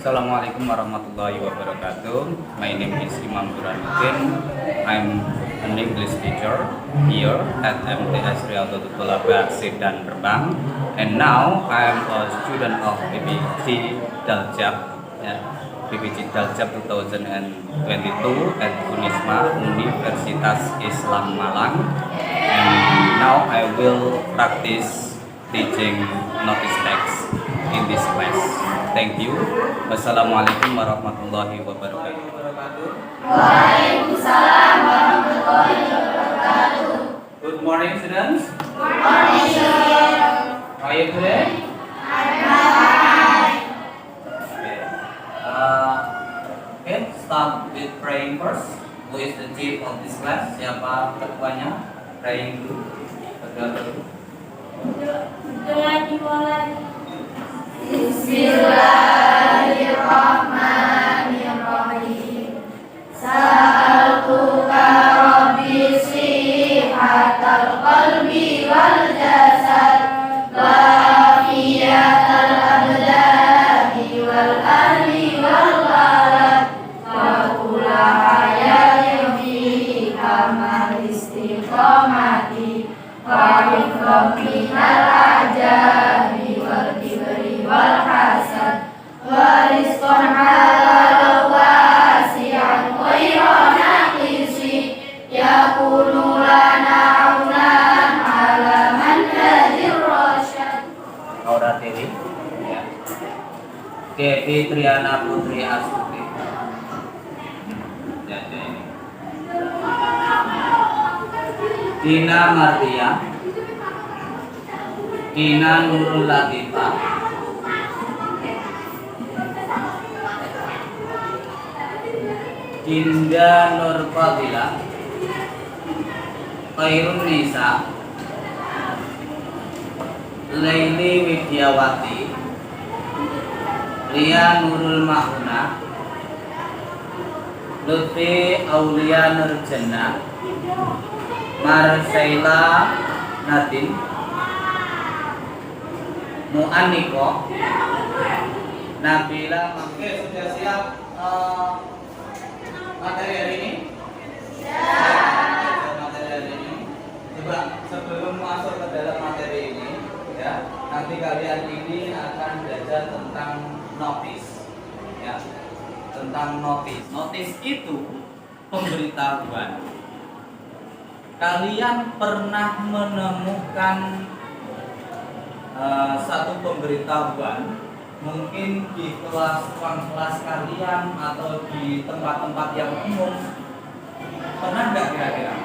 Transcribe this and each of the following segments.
Assalamualaikum warahmatullahi wabarakatuh. My name is Imam Burhanuddin. I'm an English teacher here at MTS Riyadhatul Thalaba Sedan Berbang. And now I am a student of PPG Daljab, PPG Daljab 2022 at Unisma Universitas Islam Malang. And now I will practice teaching notice text in this class. Thank you. Wassalamualaikum warahmatullahi wabarakatuh. Waalaikumsalam warahmatullahi wabarakatuh. Good morning, students. Good morning, sir. How are you today? I'm fine. Okay, start with praying first. Who is the chief of this class? Siapa ketuanya? Praying dulu. Berdoa dulu. Doa dimulai. Bismillahirrahmanirrahim. Sa'altuka rabbi sihatal qalbi wal jasad wa afiyatal abdani wal ahli wal walad wa kula hayatin fi amal istiqamati wa hifdhan minal ajabi wal kibri wal hasad wa rizqan halal wasi'an ghayra naqisi yakunu lana aunan ala manhajir rasyad. Aura Tiri. Ya. Devi Triana Putri Astuti. Jadi ini. Dina Martia. Dina Nurul Latifah. Dinda Nur Fadilah. Khairun Nisa. Laili Widyawati. Ria Nurul Mahuna. Lutfi Aulia Nurjana. Marsaila Nadine. Mu'aniko. Nabila. Oke, sudah siap materi hari ini? Siap. Materi hari ini. Coba sebelum masuk ke dalam materi ini, ya, nanti kalian ini akan belajar tentang notice, ya, tentang notice. Notice itu pemberitahuan. Kalian pernah menemukan satu pemberitahuan mungkin di kelas kalian atau di tempat-tempat yang umum, pernah nggak kira-kira?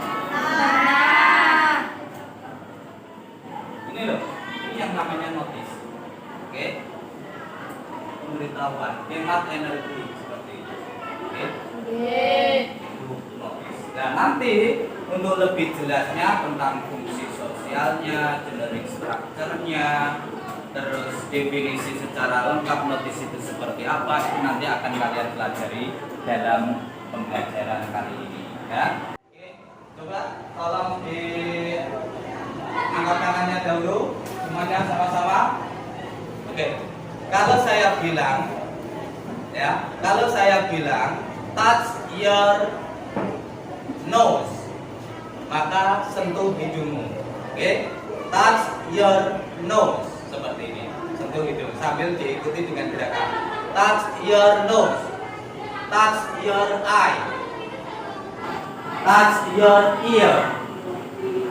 Ini loh, ini yang namanya notice. Oke, pemberitahuan, hemat energi seperti itu. Oke. Itu notice. Nah, nanti untuk lebih jelasnya tentang fungsi sosialnya, generic structure-nya, terus definisi secara lengkap notice itu seperti apa, itu nanti akan kalian pelajari dalam pembelajaran kali ini, ya. Oke, coba tolong angkat tangannya dahulu, semuanya sama-sama. Oke, kalau saya bilang, ya, kalau saya bilang touch your nose, maka sentuh hidungmu. Oke, touch your nose. Seperti ini, sentuh hidung sambil diikuti dengan gerakan touch your nose, touch your eye, touch your ear,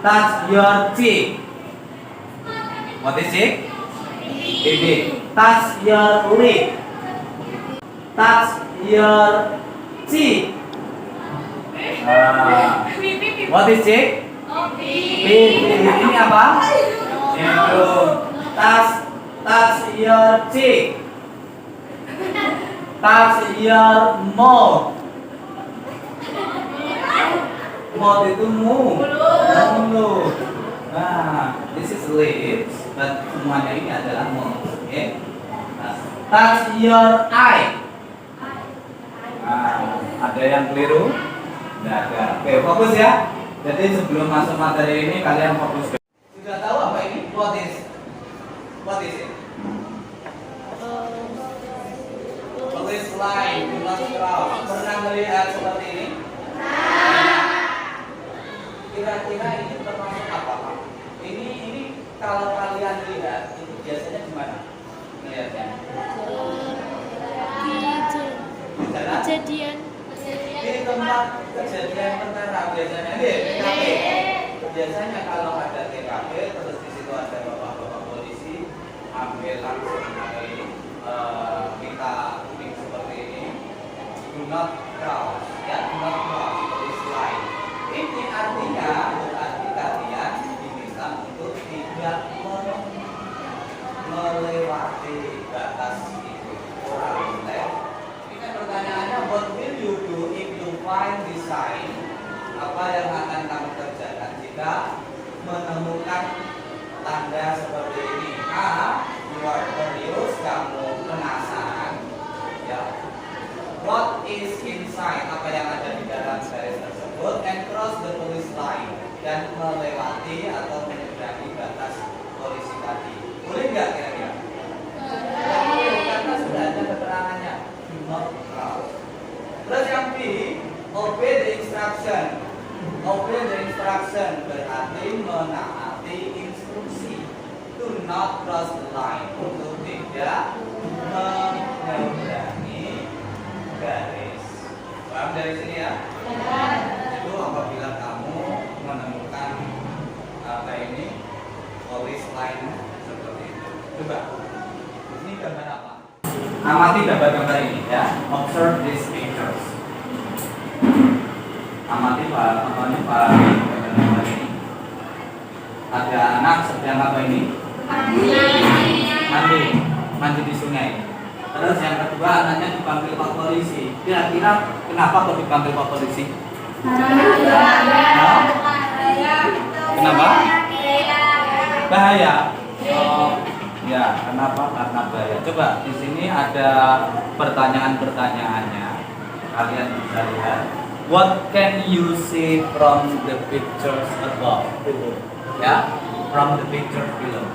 touch your cheek. What is it? Ini. Touch your lip, touch your cheek. What is it? Ini apa? Hidung. Touch your cheek. Touch your mouth. Mouth itu mulut. Nah, this is lips, but semuanya ini adalah mouth. Okay? Touch your eye. Nah, ada yang keliru? Tidak ada. Oke, fokus ya. Jadi sebelum masuk materi ini kalian fokus. Sudah tahu apa ini? What is it? line, do not cross. Pernah melihat seperti ini? Kira-kira ini termasuk apa, Pak? Ini kalau kalian lihat itu biasanya di mana? Melihatnya? Kejadian Di tempat kejadian perkara biasanya di TKP. Biasanya kalau ada TKP terus di situ ada bapak-bapak polisi ambil langsung kita kuning seperti ini. Do not cross, ya, do not cross this line. Ini artinya berarti kalian diminta untuk tidak melewati batas itu. Orang left. Ini kan pertanyaannya, what will you do if you find this sign? Apa yang akan kamu kerjakan jika menemukan tanda seperti ini? A, you are curious, kamu penasaran. Ya. What is inside? Apa yang ada di dalam garis tersebut? And cross the police line, dan melewati atau menyeberangi batas polisi tadi. Boleh nggak kira-kira? Boleh, karena sudah ada keterangannya. Do not cross. Terus yang B, obey the instruction. Obey the instruction berarti menaati instruksi. Do not cross the line, untuk tidak menyeberangi garis. Paham dari sini ya? Itu apabila kamu menemukan apa ini police line seperti itu. Coba. Ini gambar apa? Amati gambar-gambar ini ya. Observe these pictures. Amati gambar ini. Ada anak sedang apa ini? Mandi di sungai. Terus yang kedua, anaknya dipanggil Pak Polisi. Kira-kira kenapa kok dipanggil Pak Polisi? Kenapa? Bahaya. Oh, ya, kenapa? Karena bahaya. Coba di sini ada pertanyaan-pertanyaannya. Kalian bisa lihat. What can you see from the pictures above? Ya, from the pictures below.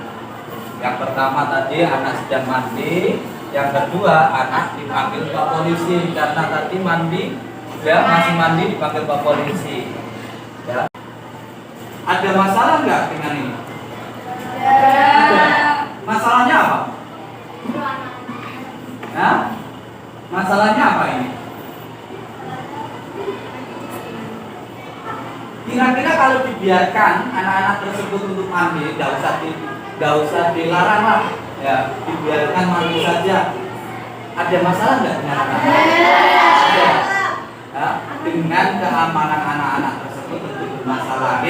Yang pertama tadi anak sedang mandi. Yang kedua, anak dipanggil Pak Polisi karena tadi mandi, ya masih mandi dipanggil Pak Polisi. Ya. Ada masalah nggak dengan ini? Ada. Masalahnya apa? Nah, masalahnya apa ini? Kira-kira kalau dibiarkan anak-anak tersebut untuk mandi, nggak usah dilarang lah. Ya, dibiarkan mandi saja. Ada masalah nggak dengan anak-anak? Ada. Ya, dengan keamanan anak-anak tersebut tentu bermasalah.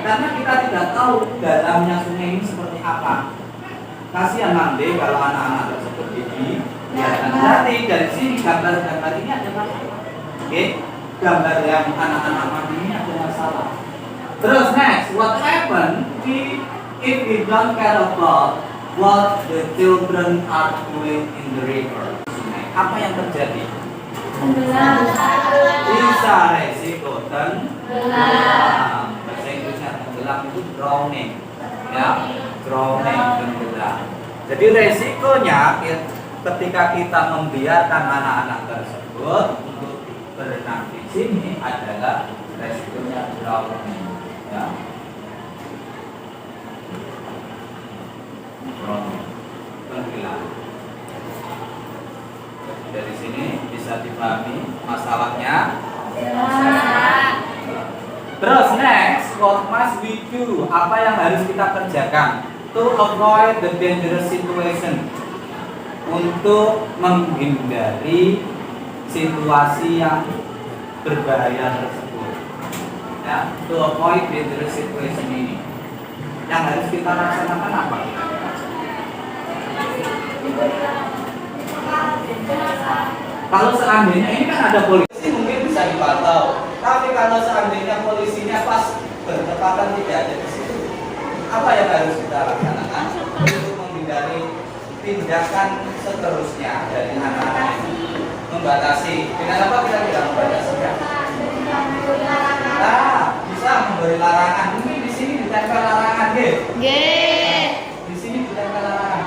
Karena kita tidak tahu dalamnya sungai ini seperti apa. Kasihan nanti kalau anak-anak tersebut dibiarkan. Berarti dari sini gambar-gambar ini ada masalah. Oke, gambar yang anak-anak mandi ini ada masalah. Terus next, what happen if we don't care about what the children are doing in the river? Apa yang terjadi? Bisa resiko tenggelam. Bahasa Inggrisnya tenggelam itu drowning, ya, drowning, tenggelam. Jadi resikonya ketika kita membiarkan anak-anak tersebut untuk berenang di sini adalah resikonya drowning, ya. Tenggelam. Dari sini bisa dipahami masalahnya. Terus next, what must we do? Apa yang harus kita kerjakan to avoid the dangerous situation? Untuk menghindari situasi yang berbahaya tersebut. Ya, to avoid dangerous situation ini. Yang harus kita laksanakan apa? Kalau seandainya ini kan ada polisi mungkin bisa dipantau, tapi kalau seandainya polisinya pas bertepatan tidak ada di situ, apa yang harus kita laksanakan untuk menghindari tindakan seterusnya dari anak-anak ini? Membatasi dengan apa kira-kira membatasinya? Nah, bisa memberi larangan. Mungkin di sini ditempel larangan, di sini ditempel larangan.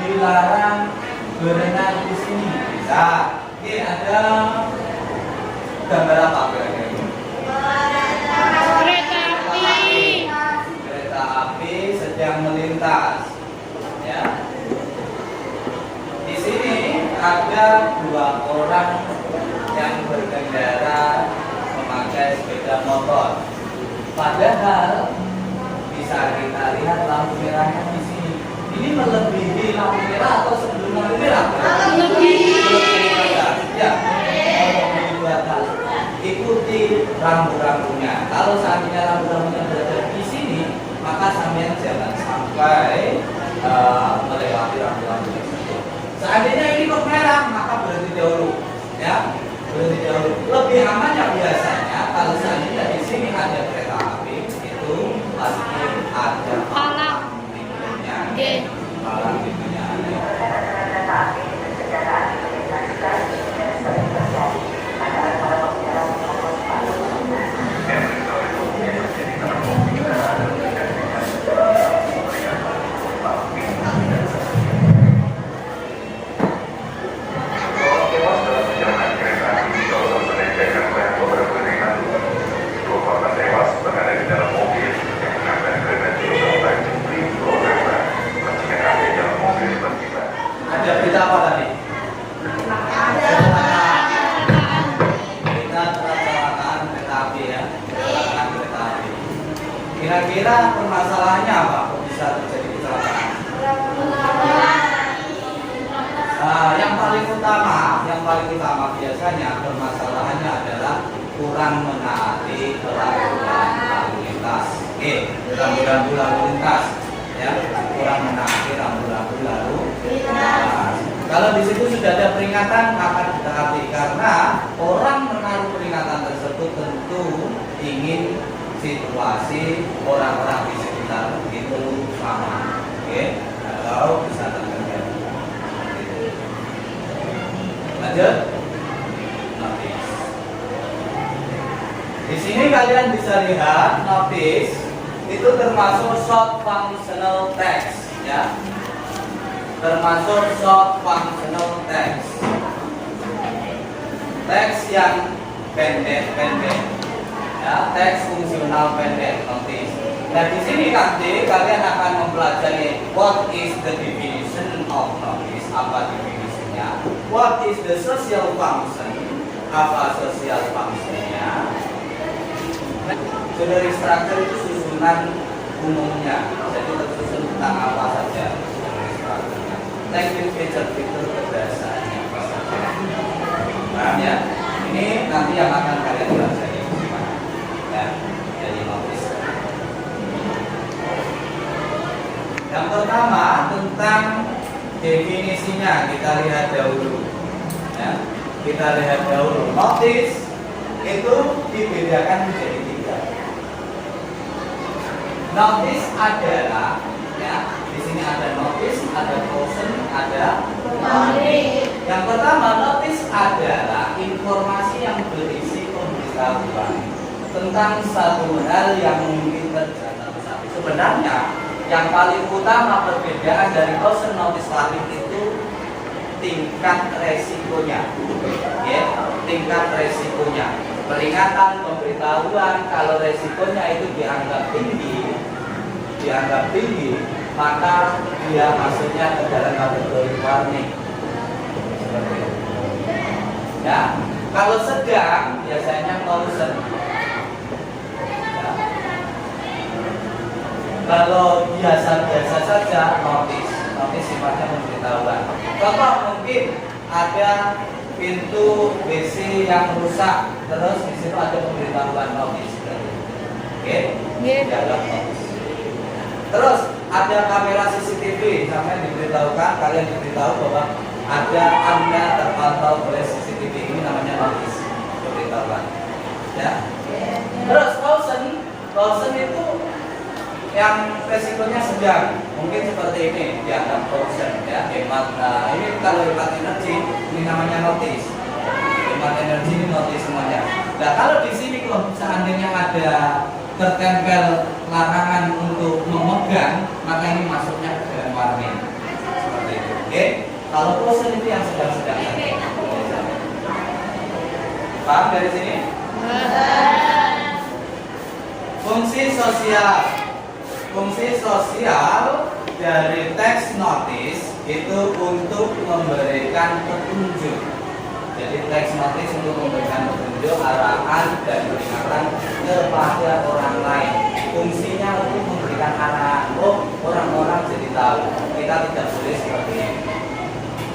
Dilarang berenang di sini. Nah, ini ada gambar apa kira-kira? Kereta api. Kereta api sedang melintas. Ya. Di sini ada dua orang yang berkendara memakai sepeda motor. Padahal bisa kita lihat lampu merahnya di sini. Ini melebihi lampu merah atau sebelum lampu merah? Ya, melebihi batas. Ikuti rambu-rambunya. Kalau seandainya rambu-rambunya berada di sini, maka sampean jangan sampai melewati rambu-rambu tersebut. Seandainya ini kok merah, maka berhenti dahulu. Ya, berhenti dahulu. Lebih aman ya biasanya kalau seandainya di sini ada kereta api, itu pasti ada palang pintunya. Palang pintunya. Ada berita apa tadi? Berita kecelakaan kereta api ya. Kecelakaan kereta api. Kira-kira permasalahannya apa? Kok bisa terjadi kecelakaan? Yang paling utama biasanya permasalahannya adalah kurang menaati peraturan lalu lintas. Oke, rambu-rambu lalu lintas. Ya, kurang menaati rambu-rambu lalu lintas. Kalau di situ sudah ada peringatan akan ditaati karena orang menaruh peringatan tersebut tentu ingin situasi orang-orang di sekitar itu sama. Oke, kalau bisa terjadi. Lanjut. Notice. Di sini kalian bisa lihat notice itu termasuk short functional text ya. Termasuk short functional text. Teks yang pendek-pendek. Ya, teks fungsional pendek notice. Nah, di sini nanti kalian akan mempelajari what is the definition of notice, apa definisinya. What is the social function, apa social functionnya. Generic structure itu susunan umumnya, jadi tersusun tentang apa saja generic structure-nya. Language feature fitur kebiasaannya apa saja. Paham ya? Ini nanti yang akan kalian pelajari gimana ya, jadi notice. Yang pertama tentang definisinya kita lihat dahulu. Ya, kita lihat dahulu. Notice itu dibedakan menjadi tiga. Notice adalah ya, di sini ada notice, ada caution, ada warning. Yang pertama, notice adalah informasi yang berisi pemberitahuan tentang satu hal yang mungkin terjadi. Sebenarnya yang paling utama perbedaan dari caution, notice, warning itu tingkat resikonya. Ya, tingkat resikonya. Peringatan, pemberitahuan, kalau resikonya itu dianggap tinggi, maka dia masuknya ke dalam kategori warning. Seperti itu. Ya, kalau sedang biasanya caution. Ya. Kalau biasa-biasa saja notice sifatnya pemberitahuan. Contoh mungkin ada pintu WC yang rusak, terus di situ ada pemberitahuan notice. Oke? Dianggap notice. Terus ada kamera CCTV, sampai diberitahukan, kalian diberitahu bahwa ada Anda terpantau oleh CCTV, ini namanya notice, pemberitahuan. Ya. Terus caution itu yang resikonya sedang, mungkin seperti ini dianggap caution ya, hemat. Nah, ini kalau hemat energi, ini namanya notice. Hemat energi ini notice semuanya. Nah, kalau di sini kalau seandainya ada tertempel larangan untuk memegang, maka ini masuknya ke dalam warning. Seperti itu. Oke? Kalau caution itu yang sedang-sedang. Paham dari sini? Fungsi sosial. Fungsi sosial dari teks notice itu untuk memberikan petunjuk. Jadi teks notice untuk memberikan petunjuk, arahan dan peringatan kepada orang lain. Fungsinya untuk memberikan arahan. Oh, orang-orang jadi tahu kita tidak boleh seperti ini.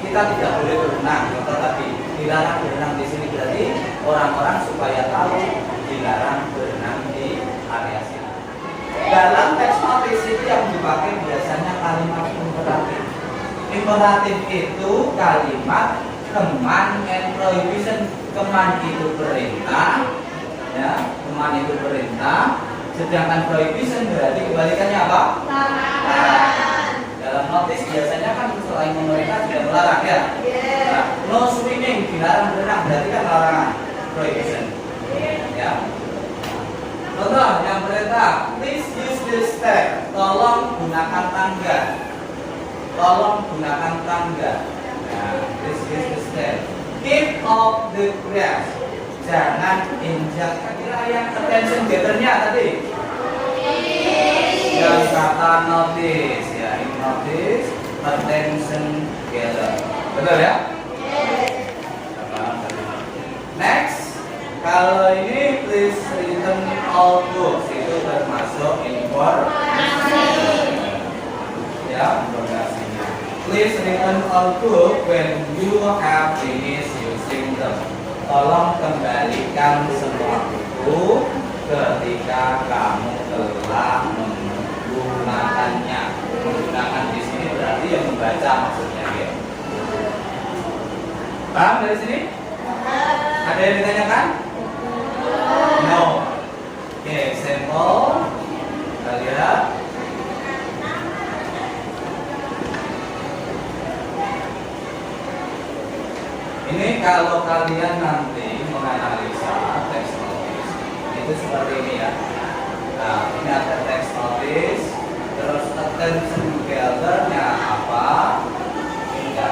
Kita tidak boleh berenang. Contoh tadi dilarang berenang di sini, berarti orang-orang supaya tahu dilarang berenang di area sini. Dalam teks notice itu yang dipakai biasanya kalimat imperatif. Imperatif itu kalimat command and prohibition. Command itu perintah, ya, command itu perintah. Sedangkan prohibition berarti kebalikannya apa? Larangan. Dalam notice biasanya kan selain memerintah juga melarang, ya. Nah, no swimming dilarang berenang berarti kan larangan, prohibition. Ya. Contoh yang perintah, please use this step. Tolong gunakan tangga. Tolong gunakan tangga. Nah, please use this step. Keep off the grass. Jangan injak. Kira yang attention getternya tadi. Yang kata notice, ya, ini notice, attention getter. Betul ya? Next, kalau ini please return all books, itu termasuk informasi. Ya, informasinya. Please return all books when you have finished using them. Tolong kembalikan semua buku ketika kamu telah menggunakannya. Menggunakan di sini berarti yang membaca maksudnya, ya. Paham dari sini? Ada yang ditanyakan? No. Oke, sampel. Kita lihat. Ini kalau kalian nanti menganalisa teks notice itu seperti ini, ya. Nah, ini ada teks notice, terus attention gather-nya apa, ya,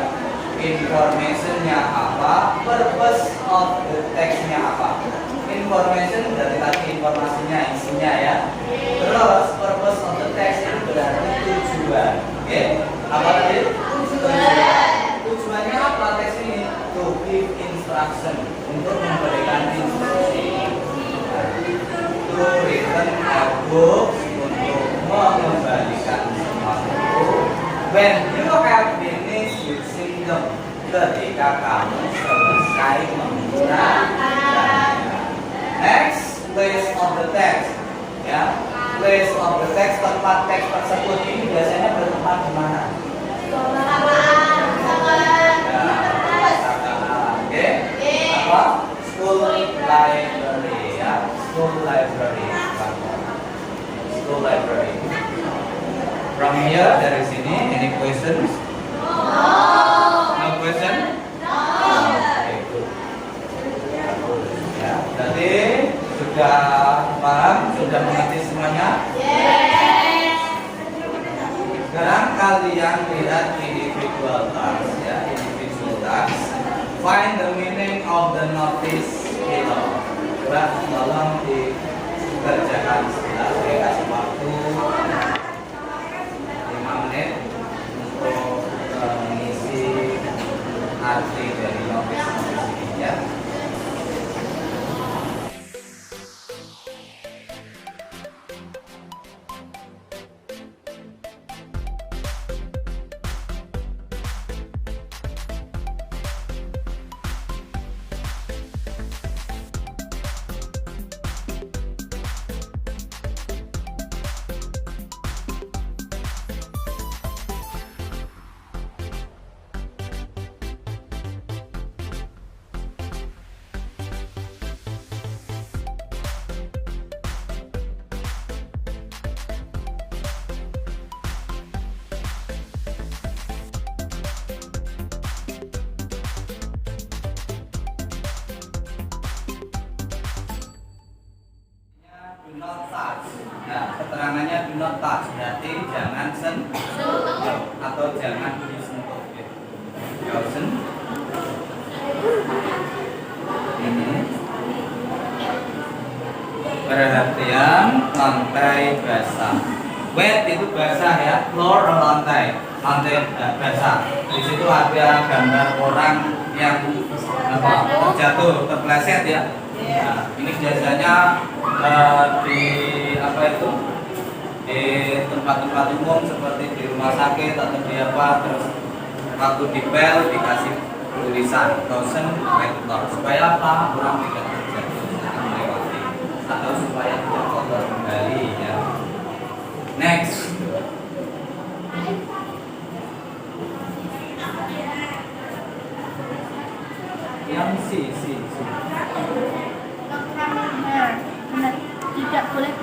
information-nya apa, purpose of the text-nya apa. Information dari tadi informasinya, isinya, ya. Terus purpose of the text itu berarti tujuan. Oke, apa tadi? Tujuan. Tujuannya apa teks ini? To give instruction, untuk memberikan instruksi. To return a book, untuk mengembalikan semua buku. When you have finished using them, ketika kamu selesai menggunakannya. Next, place of the text, ya. Place of the text, tempat teks tersebut ini biasanya bertempat di mana? School library, ya. School library. School library. From here, dari sini, any questions? No question? Okay, good. Ya, jadi sudah paham, sudah mengerti semuanya? Sekarang kalian lihat individual task, ya, individual task. Find the meaning of the notice below. Coba tolong dikerjakan sebentar. Saya kasih waktu 5 menit untuk mengisi arti dari notice ini, ya. Do not touch. Nah, keterangannya do not touch berarti jangan sentuh atau jangan disentuh. Jangan sentuh. Ini Perhatian, lantai basah. Wet itu basah ya, floor lantai basah. Di situ ada gambar orang yang terjatuh, terpleset ya. Nah, ini biasanya di apa itu? Di tempat-tempat umum seperti di rumah sakit atau di apa, terus waktu di bel dikasih tulisan dosen wet floor supaya apa? Orang tidak terjatuh melewati atau supaya tidak kotor kembali ya. Next. Yang si. Tidak boleh.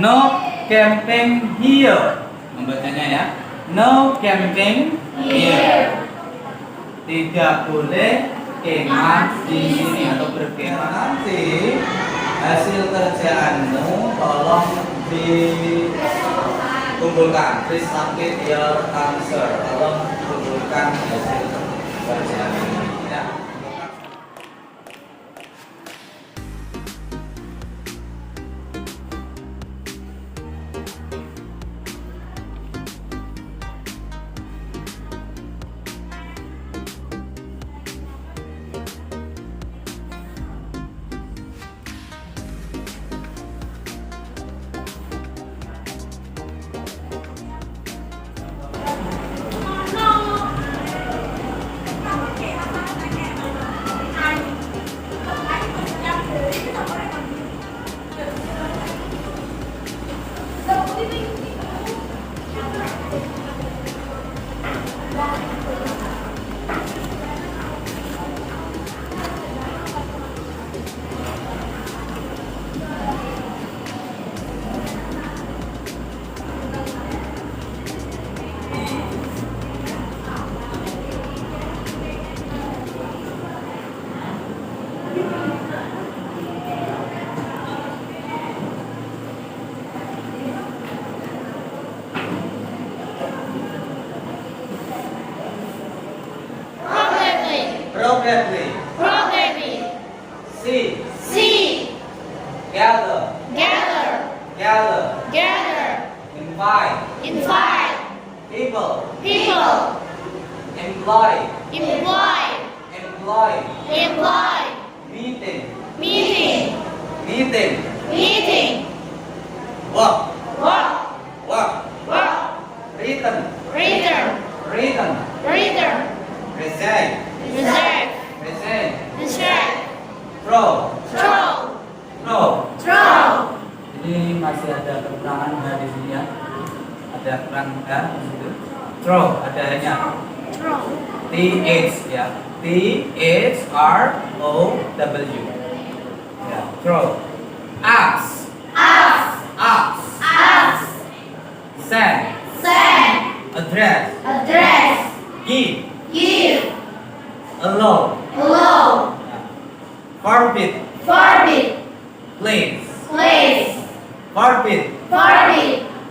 No camping here. Membacanya ya. No camping here. Tidak boleh kemah di sini atau berkemah. Nanti hasil kerjaanmu tolong dikumpulkan. Please submit your answer. Tolong kumpulkan hasil kerjaan ini ya. Probably. See. Gather. Invite. People. Employ. Meeting. Walk. Return. Reason. Present. Reserve. Throw. Throw. Ini masih ada kekurangan di sini ya. Ada kurang di situ. Throw ada hanya TH ya. THROW. Ya, throw. Ask. Send. Address. Give. Allow. Forbid. Place. Forbid.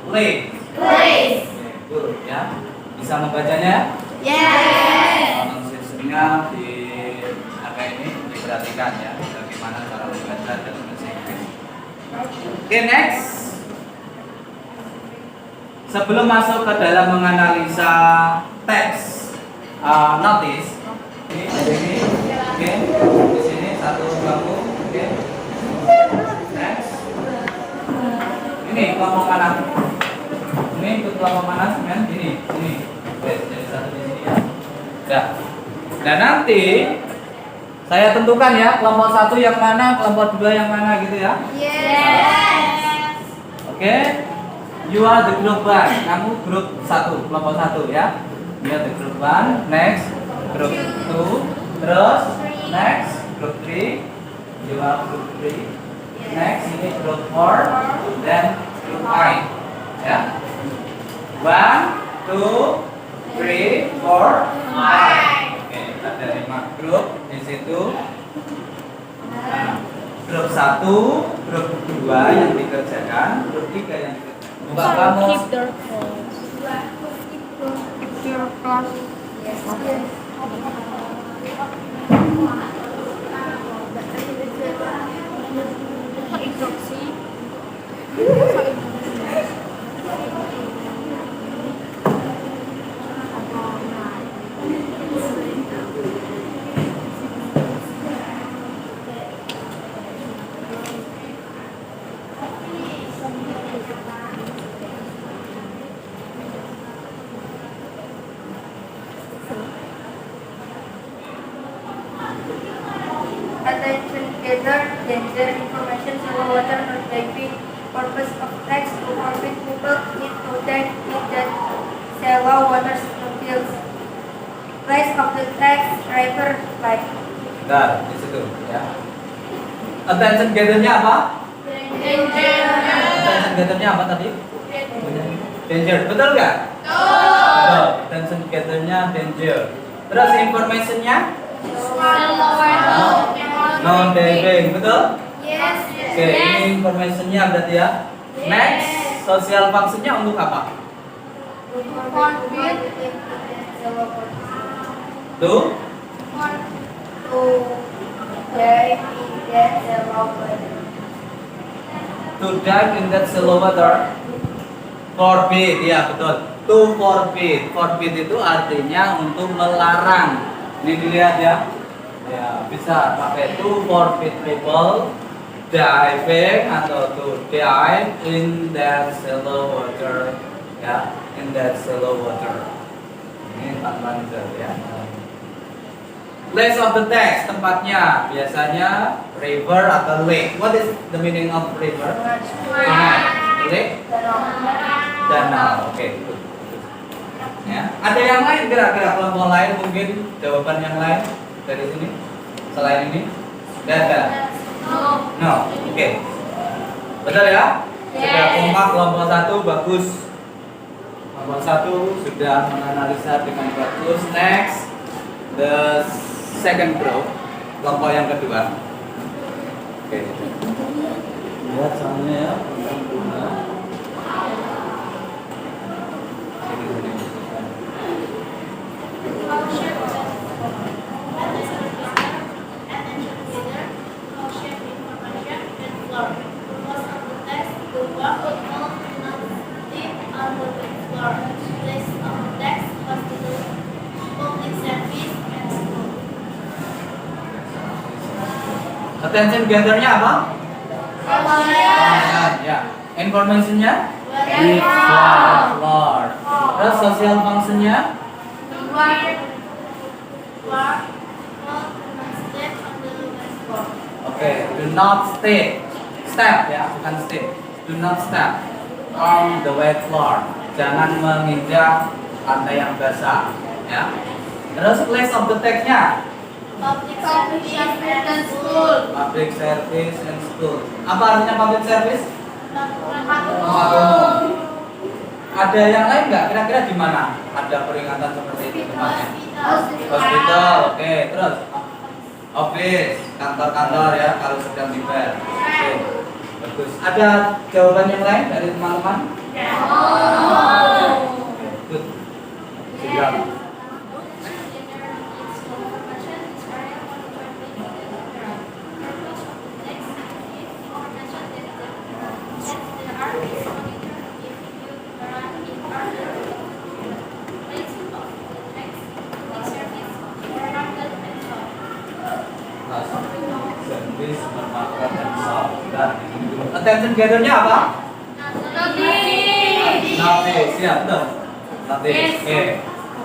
Place. Good ya. Bisa membacanya? Yes. Pronunciation-nya di apa ini diperhatikan ya. Bagaimana cara membaca dan bahasa Inggris. Oke, next. Sebelum masuk ke dalam menganalisa teks notice, ini ada ini, oke, di sini satu kamu, oke. Next, ini kelompok mana? Ini untuk kelompok mana, men? Ini, oke, jadi satu di sini ya. Ya. Dan nanti saya tentukan ya kelompok satu yang mana, kelompok dua yang mana gitu ya. Yes. Oke. You are the group 1. Kamu grup 1, kelompok 1 ya. You are the group 1. Next, group 2. Terus, next, group 3. You are group 3. Next, ini group 4. Dan group 5. Ya. 1, 2, 3, 4, 5. Oke, ada 5 grup di situ. Nah, grup 1, grup 2 yang dikerjakan, grup 3 yang dikerjakan. Buka kamus. Keep their clothes. Yes. danger information, shallow water, not diving. Purpose of text to forbid people need to dive in the shallow water fields. Place of the text, river, like. Bentar, di situ ya. Attention gather-nya apa? Attention gather-nya apa tadi? Danger, betul nggak? Betul. Attention gather-nya danger. Terus information-nya? No diving, betul? Yes. Oke, ini information-nya berarti ya. Next, social function-nya untuk apa? Forbid shallow water. Tuh, To dive in that shallow water. to dive in that shallow water. Forbid, ya betul. To forbid. Forbid itu artinya untuk melarang. Ini dilihat ya. Ya, bisa pakai to forbid people diving atau to dive in that shallow water. Ya, in that shallow water. Ini tambahan ya. Place of the text, tempatnya biasanya river atau lake. What is the meaning of river? Sungai. Lake? Danau. Oke. Ya. Ada yang lain kira-kira kelompok lain mungkin jawaban yang lain dari sini selain ini? Tidak ada. No. Oke. Betul ya? Sudah kompak kelompok 1 bagus. Kelompok 1 sudah menganalisa dengan bagus. Next, the second group, kelompok yang kedua. Oke. Lihat soalnya ya. Attention gather-nya apa? Ya. Information-nya? Give floor. Terus social function-nya? Oke, do not step ya, bukan step. Do not step on the wet floor. Jangan menginjak lantai yang basah, ya. Terus place of the text-nya? Public service and school. Apa artinya public service? Tempat umum. Ada yang lain nggak? Kira-kira di mana ada peringatan seperti itu tempatnya? Hospital, oke. Terus office, kantor-kantor ya kalau sedang di bar. Oke, bagus. Ada jawaban yang lain dari teman-teman? Good. Siap. Service, supermarket, dan shop. Attention gather-nya apa? Notice, siap tuh. Notice, oke.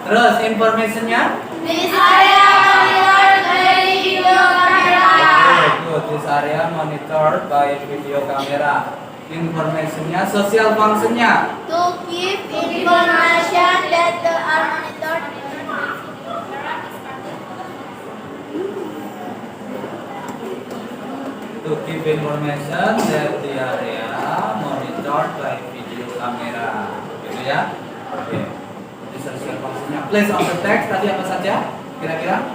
Terus information-nya? This area monitored by video camera. Oke, good. This area monitored by video camera. Information-nya, social function-nya? To give information that are monitored. To give information that the area monitored by video camera. Gitu ya. Oke. Ini social function-nya. Place of the text tadi apa saja? Kira-kira?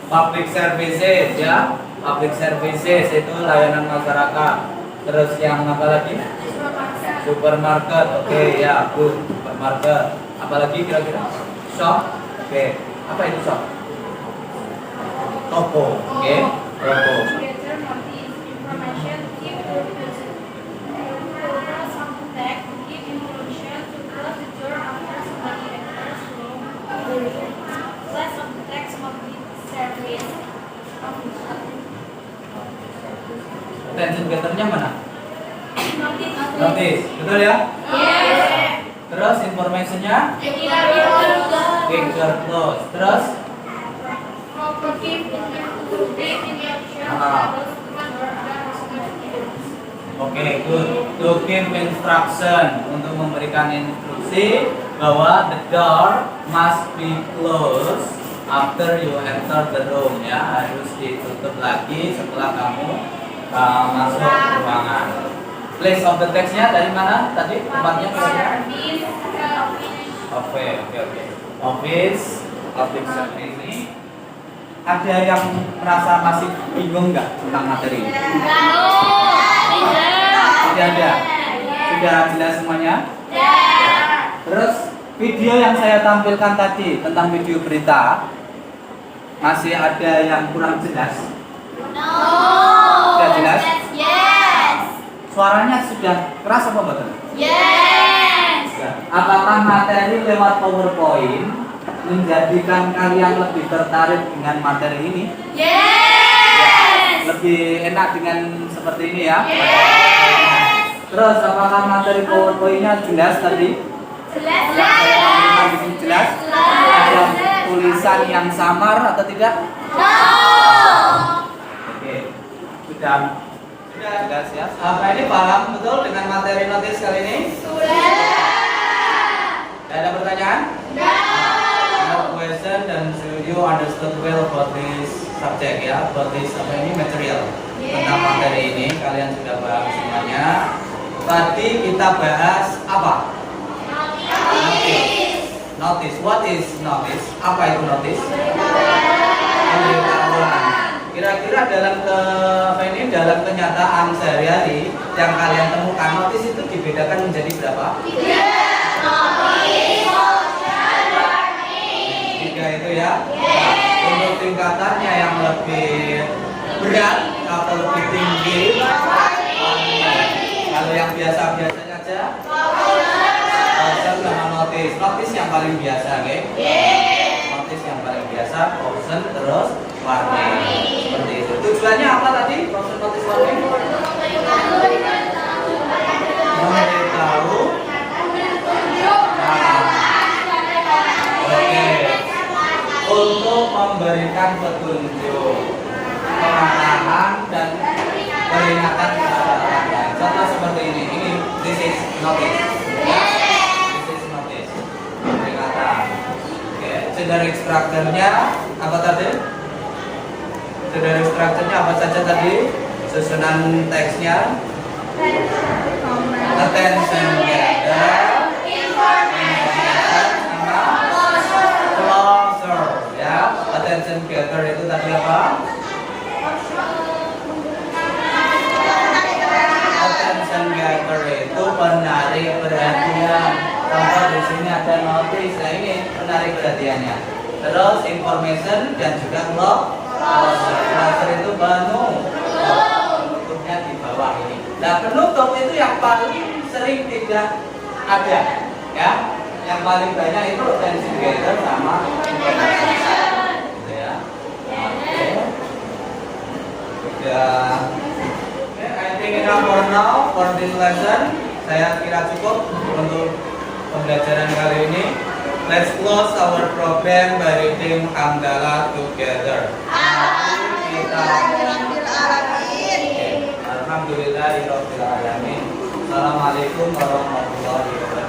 Public services ya. Public services itu layanan masyarakat. Terus yang apa lagi? Supermarket. Oke, ya, good. Supermarket. Apalagi kira-kira? Shop. Oke. Apa itu shop? Toko. Oke. Toko. Attention gather-nya mana? Notice. Betul ya? Terus information-nya? Picture close. Terus? Oke, good. To give instruction, untuk memberikan instruksi bahwa the door must be closed after you enter the room, ya, harus ditutup lagi setelah kamu masuk ruangan. Place of the text-nya dari mana tadi? Tempatnya kira-kira? Oke. Office, public service ini. Ada yang merasa masih bingung nggak tentang materi ini? Tidak ada. Sudah jelas semuanya? Terus video yang saya tampilkan tadi tentang video berita, masih ada yang kurang jelas? Sudah jelas? Suaranya sudah keras apa betul? Apakah materi lewat PowerPoint menjadikan kalian lebih tertarik dengan materi ini? Lebih enak dengan seperti ini ya? Terus apakah materi PowerPoint-nya jelas tadi? Jelas? Ada tulisan yang samar atau tidak? Oke, sudah jelas ya. Apa ini paham betul dengan materi notis kali ini? Tidak ada pertanyaan? No question, dan you understood well about this subject ya, about this material tentang materi ini. Kalian sudah paham semuanya. Tadi kita bahas apa? Notice. What is notice? Apa itu notice? Pemberitahuan. Kira-kira dalam kenyataan sehari-hari yang kalian temukan, notice itu dibedakan menjadi berapa? 3 itu ya. Untuk tingkatannya yang lebih berat atau lebih tinggi, kalau yang biasa-biasanya aja, sama notice. Notice yang paling biasa, oke? Notice yang paling biasa, caution, terus warning. Seperti itu. Tujuannya apa tadi? Caution, notice, warning. Memberitahu. Oke. Untuk memberikan petunjuk, pengarahan dan peringatan kepada orang lain. Contoh seperti ini. This is notice. Peringatan. Oke. Generic structure-nya apa tadi? Generic structure-nya apa saja tadi? Susunan teksnya. Attention gather. Closer, ya. Attention gather itu tadi apa? Attention gather itu menarik perhatian. Contoh di sini ada notice, nah ini menarik perhatiannya. Terus information dan juga closer. Closer itu penutupnya di bawah ini. Nah, penutup itu yang paling sering tidak ada, ya. Yang paling banyak itu attention gather sama information. Gitu ya. Oke. Sudah. I think enough for now for this lesson. Saya kira cukup untuk pembelajaran kali ini. Let's close our program by reading Hamdalah together. Alhamdulillahirabbil alamin. Assalamualaikum warahmatullahi wabarakatuh.